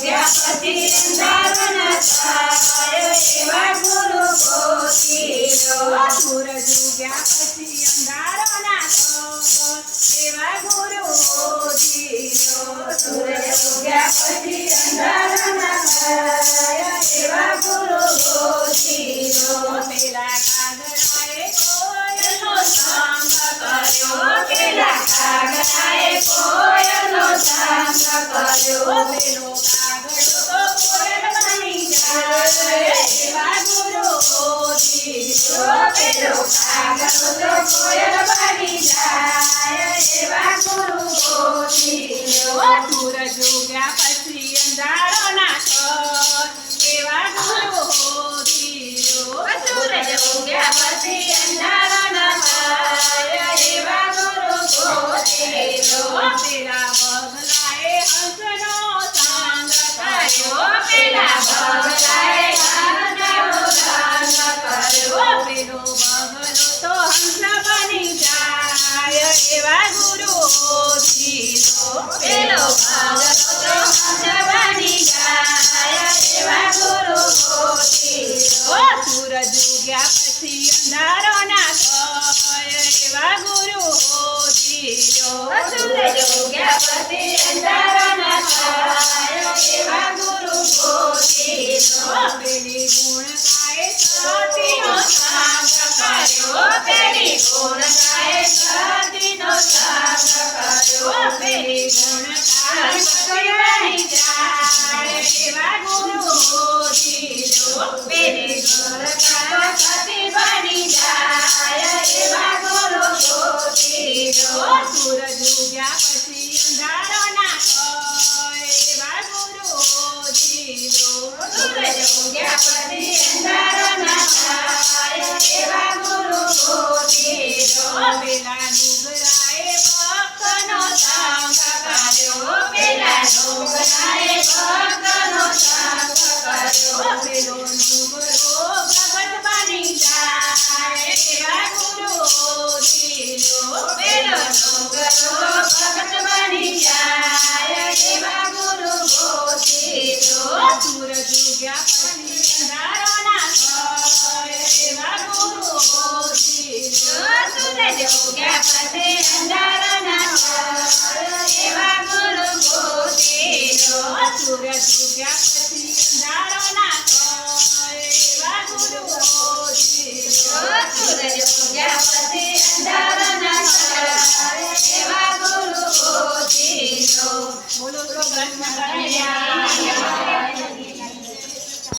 વિદ્યાપતિ અંધારાના છાય એવા ગુરુ ગોતીલો સૂરજ ઉગ્યા પછી અંધારો ના થયો એવા ગુરુ ગોતીલો સૂરજ ઉગ્યા પછી અંધારો ના થયો એવા ગુરુ ગોતીલો પેલા કાગડાએ કોયલનો સંગ કર્યો પેલા કાગડાએ કોયલનો સંગ કર્યો પેલો કાગડો તો કોયલ બની જાય એવા ગુરુ ગોતીલો પેલો કાગડો તો કોયલ બની જાય એવા ગુરુ ગોતીલો સૂરજ ઉગ્યા પછી અંધારો ના થયો એવા ગુરુ ગોતીલો સૂરજ ઉગ્યા પછી અંધારો ના થયો એવા ગુરુ ગોતીલો પેલા બગલાએ હંસનો સંગ કર્યો પેલા બગલાએ હંસનો સંગ કર્યો પેલો બગલો તો હંસ બની જાય એવા ગુરુ ગોતીલો પેલો બગલો તો હંસ બની જાય એવા ગુરુ ગોતીલો સૂરજ ઉગ્યા પછી અંધારો ના થયો એવા ગુરુ ગોતીલો સૂરજ ઉગ્યા પછી અંધારો ના થયો એવા ગુરુ ગોતીલો પેલી ગુણકાએ સતીનો સંગ કર્યો પેલી ગુણકાએ સતીનો સંગ કર્યો પેલી ગુણકા પતિ બની જાય એવા ગુરુ ગોતીલો પેલી ગુણકા પતિ બની જાય એવા ગુરુ ગોતીલો સૂરજ ઉગ્યા પછી અંધારો ના થયો એવા ગુરુ ગોતીલો સૂરજ ઉગ્યા પછી અંધારો ના થયો એવા ગુરુ ગોતીલો પેલા નુગરાએ ભક્તનો સંગ કર્યો પેલા નુગરાએ ભક્તનો સંગ કર્યો પેલો નુગરો ભગત બની જાય એવા ગુરુ ગોતીલો પેલો નુગરો ભગત બની જાય એવા ગુરુ ગોતીલો સૂરજ ઉગ્યા પછી અંધારો ના થયો એવા ગુરુ ગોતીલો સૂરજ ઉગ્યા પછી અંધારો ના થયો એવા ગુરુ ગોતીલો સૂરજ ઉગ્યા પછી અંધારો ના થયો એવા ગુરુ ગોતીલો સૂરજ ઉગ્યા પછી અંધારો ના થયો એવા ગુરુ ગોતીલો બોલો તો કૃષ્ણ કનૈયા